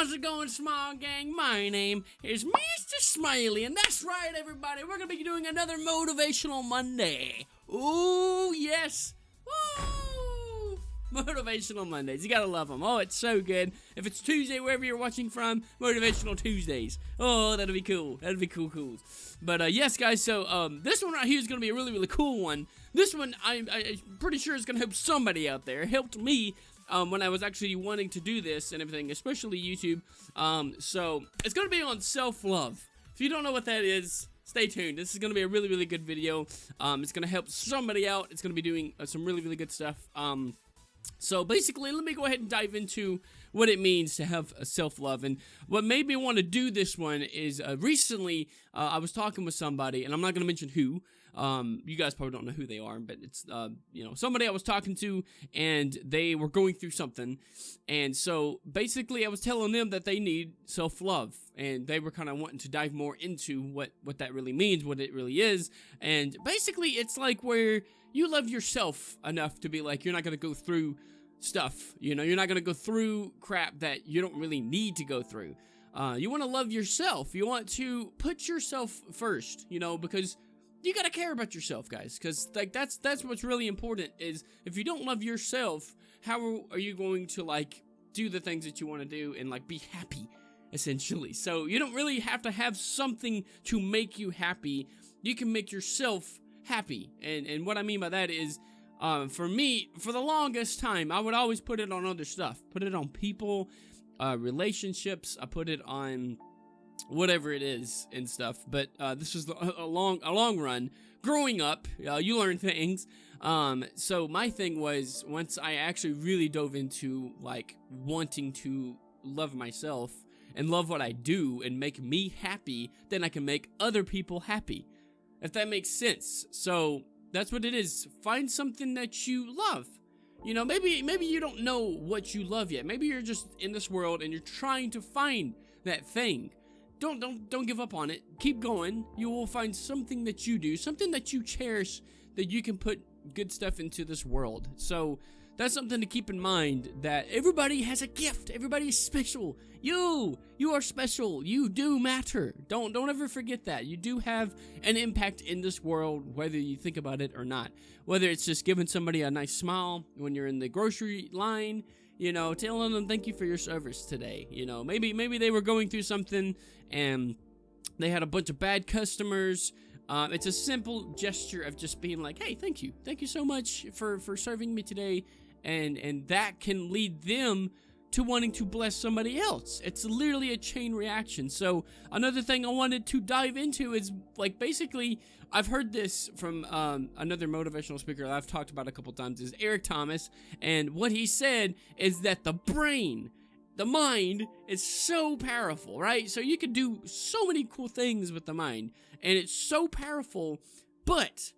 How's it going, small gang? My name is Mr. Smiley, and that's right, everybody. We're going to be doing another Motivational Monday. Ooh, yes. Woo! Motivational Mondays. You gotta love them. Oh, it's so good. If it's Tuesday, wherever you're watching from, Motivational Tuesdays. Oh, that'll be cool. That'll be cool. But, yes, guys, so, this one right here is gonna be a really, really cool one. This one, I'm pretty sure is gonna help somebody out there. It helped me, when I was actually wanting to do this and everything, especially YouTube. So, it's gonna be on self-love. If you don't know what that is, stay tuned. This is going to be a really, really good video. It's going to help somebody out. It's going to be doing some really, really good stuff. So basically, let me go ahead and dive into what it means to have a self-love. And what made me want to do this one is recently I was talking with somebody, and I'm not going to mention who. You guys probably don't know who they are, but it's, somebody I was talking to, and they were going through something. And so basically I was telling them that they need self-love, and they were kind of wanting to dive more into what that really means, what it really is. And basically it's like where you love yourself enough to be like, you're not going to go through stuff, you're not going to go through crap that you don't really need to go through. You want to love yourself. You want to put yourself first, because you gotta care about yourself, guys, because like that's what's really important. Is if you don't love yourself, how are you going to like do the things that you want to do and like be happy, essentially? So you don't really have to have something to make you happy. You can make yourself happy, and what I mean by that is, for me, for the longest time, I would always put it on other stuff, put it on people, relationships. I put it on whatever it is and stuff, but this was a long run. Growing up, you learn things. So my thing was, once I actually really dove into like wanting to love myself and love what I do and make me happy, then I can make other people happy, if that makes sense. So that's what it is. Find something that you love. Maybe you don't know what you love yet. Maybe you're just in this world and you're trying to find that thing. Don't give up on it. Keep going. You will find something that you do, something that you cherish, that you can put good stuff into this world. So that's something to keep in mind, that everybody has a gift. Everybody is special. You are special. You do matter. Don't ever forget that. You do have an impact in this world, whether you think about it or not. Whether it's just giving somebody a nice smile when you're in the grocery line, telling them thank you for your service today. Maybe they were going through something and they had a bunch of bad customers. It's a simple gesture of just being like, hey, thank you so much for serving me today, and that can lead them to wanting to bless somebody else. It's literally a chain reaction. So another thing I wanted to dive into is, like, basically, I've heard this from another motivational speaker that I've talked about a couple times, is Eric Thomas, and what he said is that the mind is so powerful, right? So you can do so many cool things with the mind, and it's so powerful, but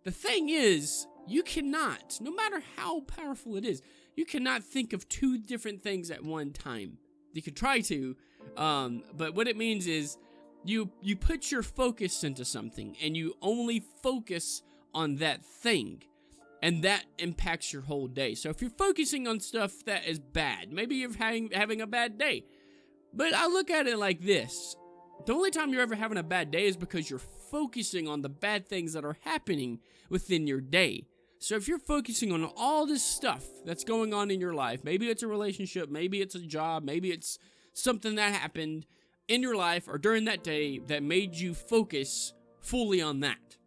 the thing is, you cannot, no matter how powerful it is, you cannot think of two different things at one time. You could try to, but what it means is you put your focus into something, and you only focus on that thing, and that impacts your whole day. So if you're focusing on stuff that is bad, maybe you're having a bad day, but I look at it like this. The only time you're ever having a bad day is because you're focusing on the bad things that are happening within your day. So if you're focusing on all this stuff that's going on in your life, maybe it's a relationship, maybe it's a job, maybe it's something that happened in your life or during that day that made you focus fully on that.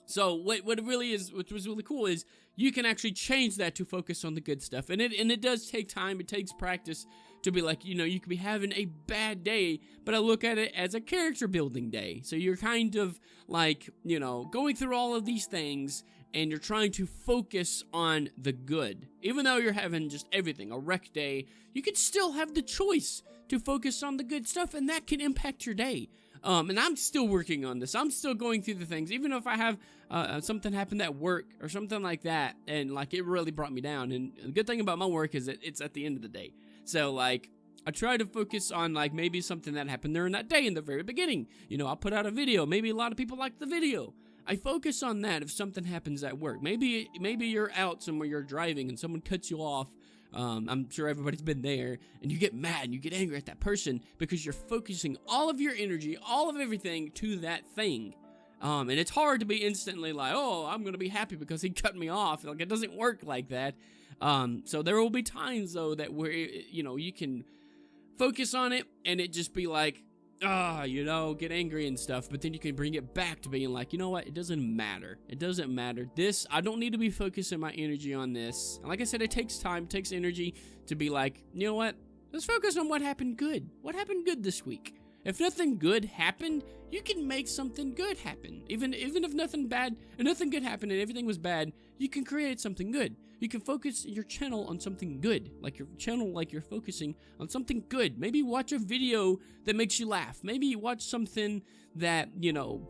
So what it really is, which was really cool, is you can actually change that to focus on the good stuff. And it does take time, it takes practice to be like, you could be having a bad day, but I look at it as a character building day. So you're kind of like, going through all of these things, and you're trying to focus on the good. Even though you're having just everything, a wreck day, you could still have the choice to focus on the good stuff, and that can impact your day. And I'm still working on this. I'm still going through the things, even if I have something happen at work or something like that, and like it really brought me down. And the good thing about my work is that it's at the end of the day. So like, I try to focus on like maybe something that happened during that day in the very beginning. I'll put out a video. Maybe a lot of people like the video. I focus on that if something happens at work. Maybe you're out somewhere, you're driving, and someone cuts you off I'm sure everybody's been there, and you get mad and you get angry at that person because you're focusing all of your energy, all of everything to that thing. And it's hard to be instantly like, oh, I'm going to be happy because he cut me off. Like, it doesn't work like that. So there will be times, though, that where, you can focus on it and it just be like, get angry and stuff. But then you can bring it back to being like, you know what? It doesn't matter. It doesn't matter. I don't need to be focusing my energy on this. And like I said, it takes time, it takes energy to be like, you know what? Let's focus on what happened good. What happened good this week? If nothing good happened, you can make something good happen. Even if nothing good happened and everything was bad, you can create something good. You can focus your channel on something good. Like you're focusing on something good. Maybe watch a video that makes you laugh. Maybe watch something that,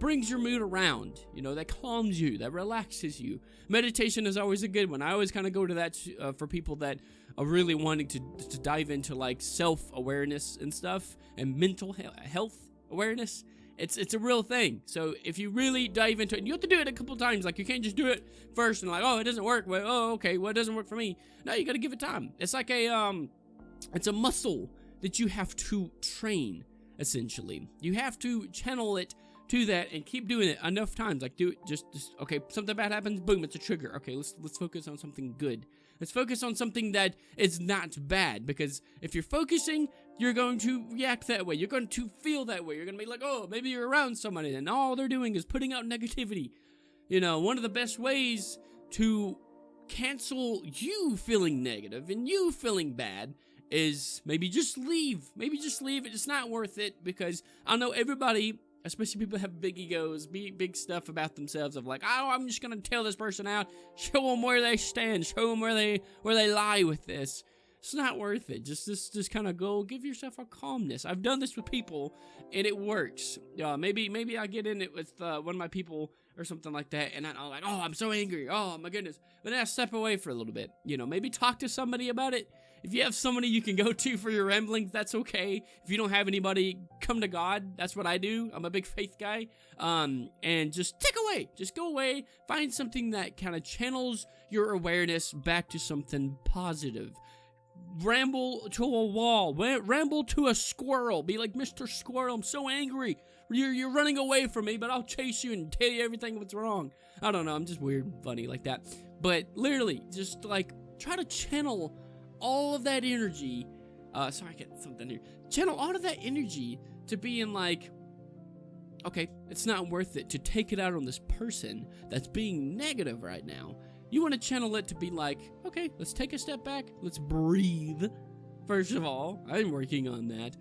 brings your mood around, that calms you, that relaxes you. Meditation is always a good one. I always kind of go to that for people that are really wanting to dive into like self-awareness and stuff and mental health awareness. It's a real thing. So if you really dive into it, and you have to do it a couple times. Like, you can't just do it first and like, oh, it doesn't work. Well, oh, okay, well, it doesn't work for me. No, you got to give it time. It's like it's a muscle that you have to train, essentially. You have to channel it to that and keep doing it enough times. Like, do it just okay, something bad happens, boom, it's a trigger. Okay, let's focus on something good. Let's focus on something that is not bad, because if you're focusing, you're going to react that way. You're going to feel that way. You're going to be like, oh, maybe you're around somebody and all they're doing is putting out negativity. One of the best ways to cancel you feeling negative and you feeling bad is maybe just leave. Maybe just leave it. It's not worth it, because I know everybody, especially people have big egos, big stuff about themselves of like, oh, I'm just going to tell this person out, show them where they stand, show them where they lie with this. It's not worth it. Just kind of go, give yourself a calmness. I've done this with people, and it works. Maybe I get in it with one of my people or something like that, and I'm like, oh, I'm so angry. Oh, my goodness. But then I step away for a little bit. Maybe talk to somebody about it. If you have somebody you can go to for your ramblings, that's okay. If you don't have anybody, come to God. That's what I do. I'm a big faith guy. And just take away. Just go away. Find something that kind of channels your awareness back to something positive. Ramble to a wall. Ramble to a squirrel. Be like, Mr. Squirrel, I'm so angry. You're running away from me, but I'll chase you and tell you everything what's wrong. I don't know. I'm just weird and funny like that. But literally, just like, try to channel all of that energy. Sorry, I get something here. Channel all of that energy to being like, okay, it's not worth it to take it out on this person that's being negative right now. You want to channel it to be like, okay, let's take a step back. Let's breathe. First of all, I'm working on that.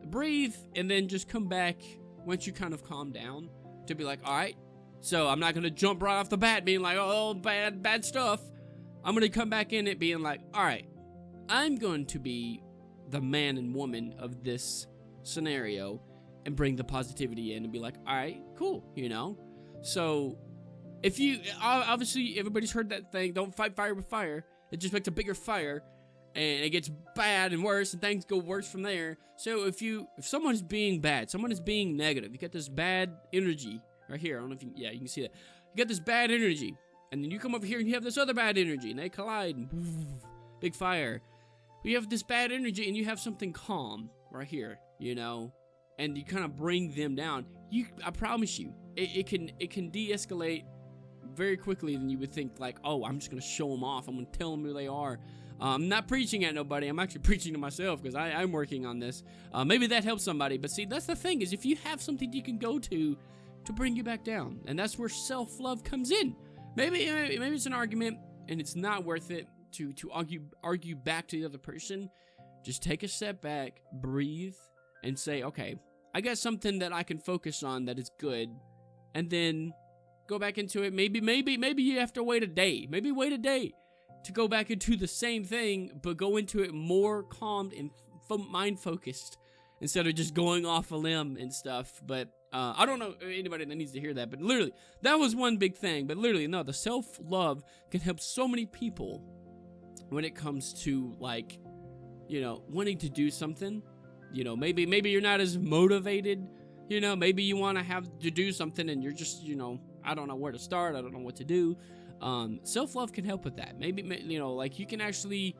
Breathe, and then just come back once you kind of calm down to be like, all right, so I'm not going to jump right off the bat being like, oh, bad stuff. I'm going to come back in it being like, all right, I'm going to be the man and woman of this scenario and bring the positivity in and be like, all right, cool, So if you, obviously, everybody's heard that thing, don't fight fire with fire. It just makes a bigger fire, and it gets bad and worse, and things go worse from there. So if someone is being bad, someone is being negative, you get this bad energy right here. I don't know if you can see that. You get this bad energy, and then you come over here and you have this other bad energy, and they collide, and big fire. You have this bad energy, and you have something calm right here, and you kind of bring them down. I promise you, it can de-escalate very quickly than you would think. Like, oh, I'm just gonna show them off. I'm gonna tell them who they are. I'm not preaching at nobody. I'm actually preaching to myself, because I'm working on this. Maybe that helps somebody. But see, that's the thing, is if you have something you can go to bring you back down, and that's where self-love comes in. Maybe it's an argument, and it's not worth it to argue back to the other person. Just take a step back, breathe, and say, okay, I got something that I can focus on that is good, and then go back into it. Maybe you have to wait a day. Maybe wait a day to go back into the same thing, but go into it more calmed and mind-focused instead of just going off a limb and stuff. But I don't know anybody that needs to hear that, but literally, that was one big thing. But literally, no, the self-love can help so many people when it comes to, like, wanting to do something. Maybe you're not as motivated. Maybe you want to have to do something and you're just, I don't know where to start. I don't know what to do. Self-love can help with that. Maybe, like, you can actually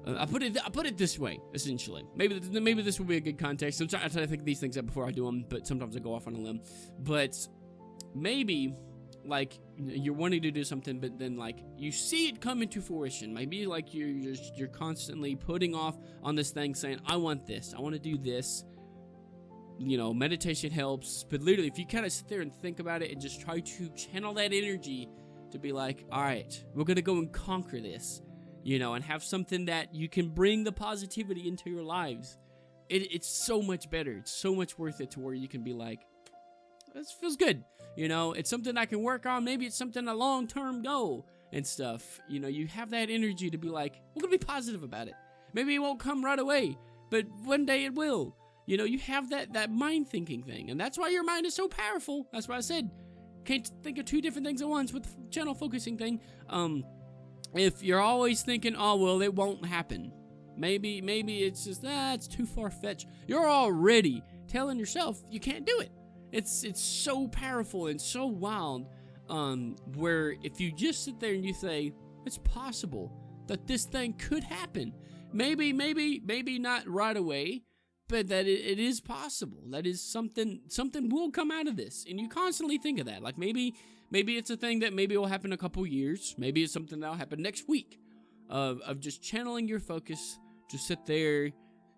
I put it this way, essentially. Maybe this will be a good context. I'm trying to think of these things out before I do them, but sometimes I go off on a limb. But maybe, like, you're wanting to do something, but then, like, you see it come into fruition. Maybe, like, you're constantly putting off on this thing, saying, I want this, I want to do this. You know, meditation helps, but literally, if you kind of sit there and think about it and just try to channel that energy to be like, all right, we're going to go and conquer this. You know, and have something that you can bring the positivity into your lives. It's so much better. It's so much worth it to where you can be like, this feels good. You know, it's something I can work on. Maybe it's something a long-term goal and stuff. You know, you have that energy to be like, we're going to be positive about it. Maybe it won't come right away, but one day it will. You know, you have that mind thinking thing. And that's why your mind is so powerful. That's why I said, can't think of two different things at once with the channel focusing thing. If you're always thinking, oh, well, it won't happen. Maybe it's just, it's too far-fetched. You're already telling yourself you can't do it. It's so powerful and so wild, where if you just sit there and you say, it's possible that this thing could happen. Maybe not right away, but that it is possible. That is something will come out of this. And you constantly think of that. Like maybe it's a thing that maybe will happen in a couple years. Maybe it's something that'll happen next week. Of just channeling your focus to sit there,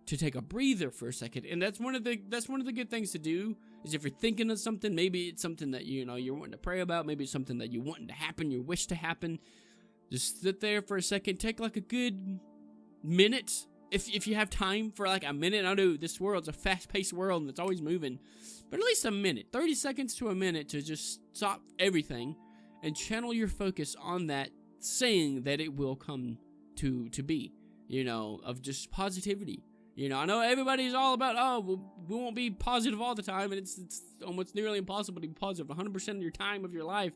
to take a breather for a second. And that's one of the good things to do. Is if you're thinking of something, maybe it's something that you're wanting to pray about. Maybe it's something that you want to happen, you wish to happen. Just sit there for a second. Take like a good minute. If you have time for like a minute. I know this world's a fast-paced world and it's always moving. But at least a minute, 30 seconds to a minute to just stop everything and channel your focus on that, saying that it will come to be, of just positivity. I know everybody's all about, we won't be positive all the time, and it's almost nearly impossible to be positive 100% of your time of your life.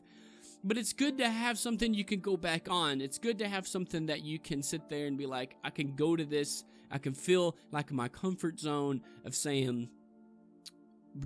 But it's good to have something you can go back on. It's good to have something that you can sit there and be like, I can go to this. I can feel like my comfort zone of saying,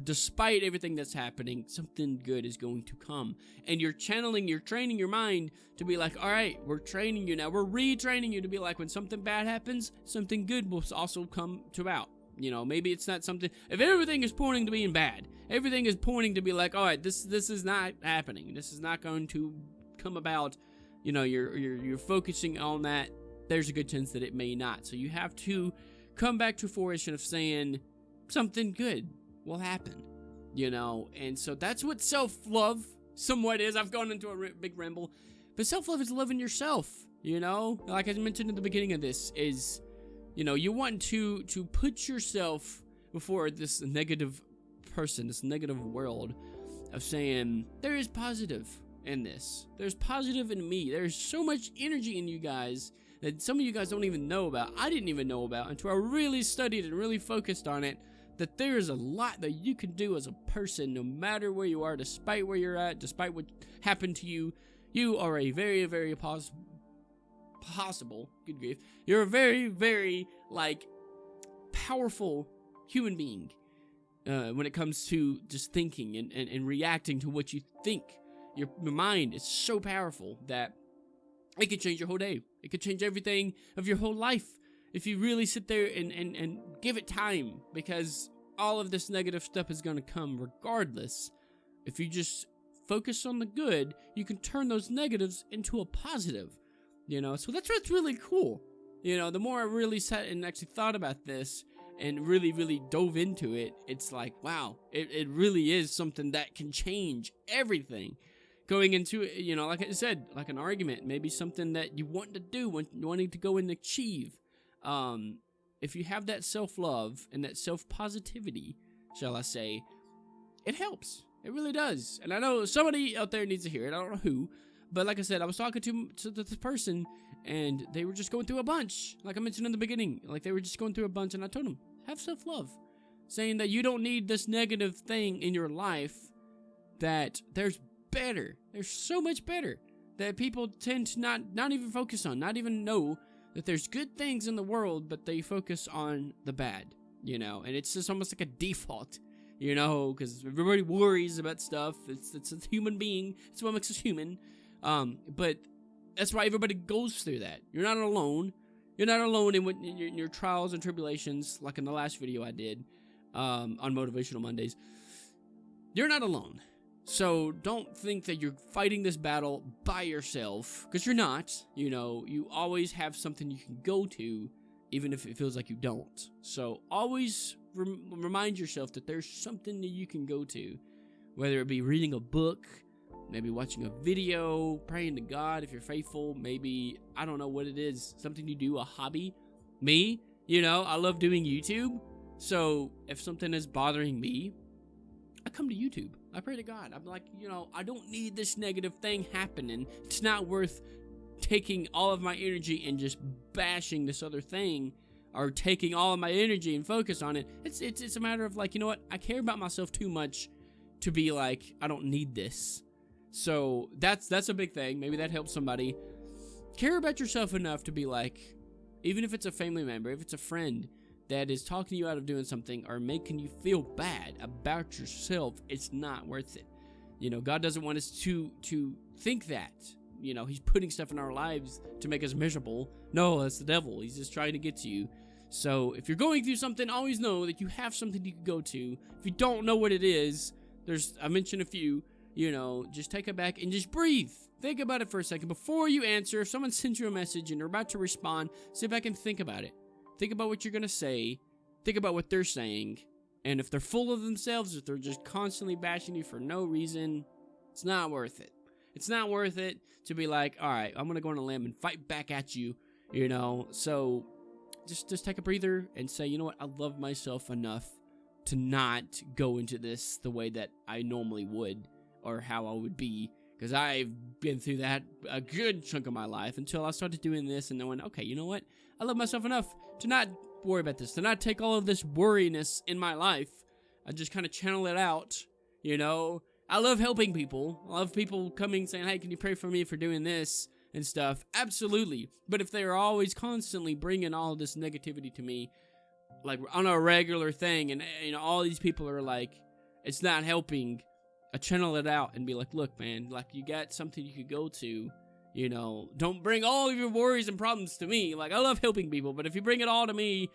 despite everything that's happening, something good is going to come. And you're training your mind to be like, all right, we're training you now. We're retraining you to be like, when something bad happens, something good will also come about. Maybe it's not something, if everything is pointing to being bad, everything is pointing to be like, all right, this is not happening. This is not going to come about. You're focusing on that. There's a good chance that it may not. So you have to come back to fruition of saying something good will happen, and so that's what self-love somewhat is. I've gone into a big ramble, but self-love is loving yourself, like I mentioned at the beginning of this, is, you want to put yourself before this negative person, this negative world of saying, there is positive in this. There's positive in me. There's so much energy in you guys that some of you guys don't even know about. I didn't even know about until I really studied and really focused on it. That there is a lot that you can do as a person, no matter where you are, despite where you're at, despite what happened to you. You are a very, very possible, good grief, you're a very, very, powerful human being when it comes to just thinking and reacting to what you think. Your mind is so powerful that it could change your whole day. It could change everything of your whole life. If you really sit there and give it time, because all of this negative stuff is going to come regardless. If you just focus on the good, you can turn those negatives into a positive, So that's what's really cool. The more I really sat and actually thought about this and really, really dove into it, it's like, wow, it really is something that can change everything. Going into it, like I said, like an argument, maybe something that you want to do, wanting to go and achieve. If you have that self-love and that self-positivity, shall I say, it helps. It really does. And I know somebody out there needs to hear it. I don't know who. But like I said, I was talking to this person, and they were just going through a bunch. Like I mentioned in the beginning. Like they were just going through a bunch, and I told them, have self-love. Saying that you don't need this negative thing in your life, that there's better. There's so much better that people tend to not even focus on, not even know that there's good things in the world, but they focus on the bad, and it's just almost like a default, because everybody worries about stuff. It's a human being. It's what makes us human. But that's why everybody goes through that. You're not alone. You're not alone in your trials and tribulations, like in the last video I did on Motivational Mondays. You're not alone. So don't think that you're fighting this battle by yourself, because you're not. You know, you always have something you can go to, even if it feels like you don't. So always remind yourself that there's something that you can go to, whether it be reading a book, maybe watching a video, praying to God if you're faithful, maybe, I don't know what it is, something you do, a hobby. Me, you know, I love doing YouTube. So if something is bothering me, I come to YouTube. I pray to God. I'm like, you know, I don't need this negative thing happening. It's not worth taking all of my energy and just bashing this other thing, or taking all of my energy and focus on it. It's a matter of like, you know what? I care about myself too much to be like, I don't need this. So that's a big thing. Maybe that helps somebody. Care about yourself enough to be like, even if it's a family member, if it's a friend that is talking you out of doing something or making you feel bad about yourself, it's not worth it. You know, God doesn't want us to think that. You know, he's putting stuff in our lives to make us miserable. No, that's the devil. He's just trying to get to you. So if you're going through something, always know that you have something you can go to. If you don't know what it is, I mentioned a few. You know, just take it back and just breathe. Think about it for a second. Before you answer, if someone sends you a message and they're about to respond, sit back and think about it. Think about what you're going to say. Think about what they're saying. And if they're full of themselves, if they're just constantly bashing you for no reason, it's not worth it. It's not worth it to be like, all right, I'm going to go on a limb and fight back at you, you know. So just take a breather and say, you know what, I love myself enough to not go into this the way that I normally would, or how I would be, because I've been through that a good chunk of my life until I started doing this and knowing, okay, you know what? I love myself enough to not worry about this, to not take all of this worriness in my life. I just kind of channel it out, you know? I love helping people. I love people coming saying, hey, can you pray for me for doing this and stuff? Absolutely. But if they are always constantly bringing all of this negativity to me, like on a regular thing, and you know, all these people are like, it's not helping, I channel it out and be like, look, man, like, you got something you could go to, you know, don't bring all of your worries and problems to me. Like, I love helping people, but if you bring it all to me,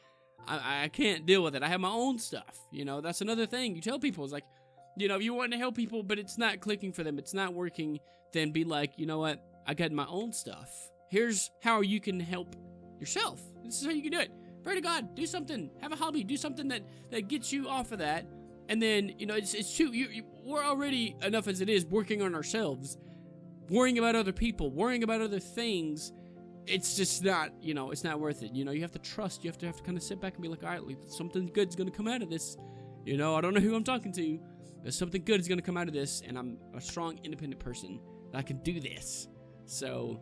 I can't deal with it. I have my own stuff, you know. That's another thing you tell people, is like, you know, if you want to help people, but it's not clicking for them, it's not working, then be like, you know what, I got my own stuff. Here's how you can help yourself. This is how you can do it. Pray to God, do something, have a hobby, do something that gets you off of that. And then, you know, it's true, we're already, enough as it is, working on ourselves, worrying about other people, worrying about other things. It's just not, you know, it's not worth it. You know, you have to trust, you have to kind of sit back and be like, all right, something good's going to come out of this. You know, I don't know who I'm talking to, but something good is going to come out of this, and I'm a strong, independent person that I can do this. So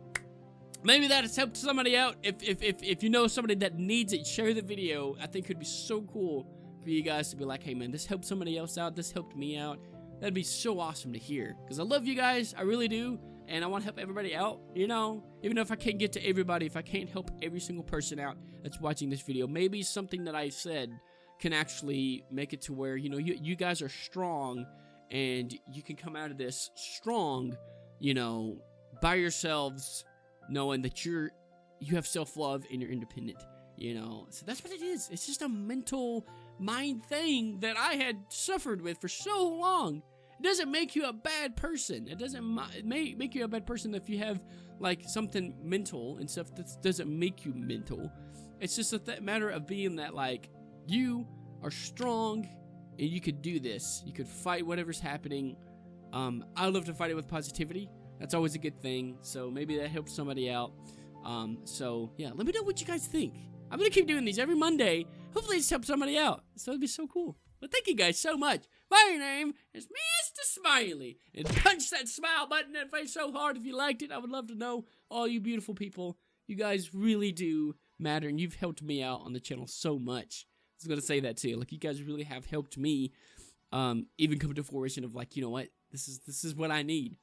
maybe that has helped somebody out. If you know somebody that needs it, share the video. I think it would be so cool for you guys to be like, hey man, this helped somebody else out, this helped me out. That'd be so awesome to hear, because I love you guys, I really do, and I want to help everybody out, you know, even if I can't get to everybody, if I can't help every single person out that's watching this video, maybe something that I said can actually make it to where, you know, you guys are strong, and you can come out of this strong, you know, by yourselves, knowing that you have self-love and you're independent, you know. So that's what it is. It's just a mental mind thing that I had suffered with for so long. It doesn't make you a bad person. It doesn't make you a bad person if you have like something mental and stuff that doesn't make you mental. It's just a matter of being that, like, you are strong and you could do this. You could fight whatever's happening. I love to fight it with positivity. That's always a good thing. So maybe that helps somebody out. So yeah, let me know what you guys think. I'm going to keep doing these every Monday. Hopefully it's helped somebody out. So it'd be so cool. But thank you guys so much. My name is Mr. Smiley. And punch that smile button in that face so hard if you liked it. I would love to know, all you beautiful people. You guys really do matter. And you've helped me out on the channel so much. I was going to say that too. Like, you guys really have helped me even come to fruition of, like, you know what? This is what I need.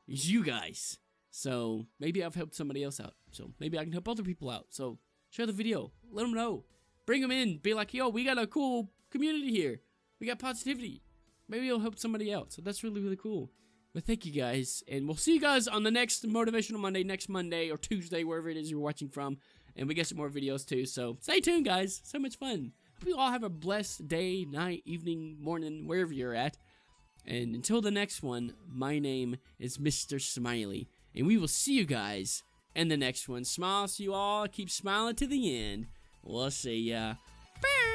It's you guys. So maybe I've helped somebody else out. So maybe I can help other people out. So share the video. Let them know. Bring them in. Be like, yo, we got a cool community here. We got positivity. Maybe it'll help somebody out. So that's really, really cool. But thank you guys. And we'll see you guys on the next Motivational Monday, next Monday or Tuesday, wherever it is you're watching from. And we get some more videos too, so stay tuned, guys. So much fun. Hope you all have a blessed day, night, evening, morning, wherever you're at. And until the next one, my name is Mr. Smiley. And we will see you guys in the next one. Smiles to you all. Keep smiling to the end. We'll see ya. Bye.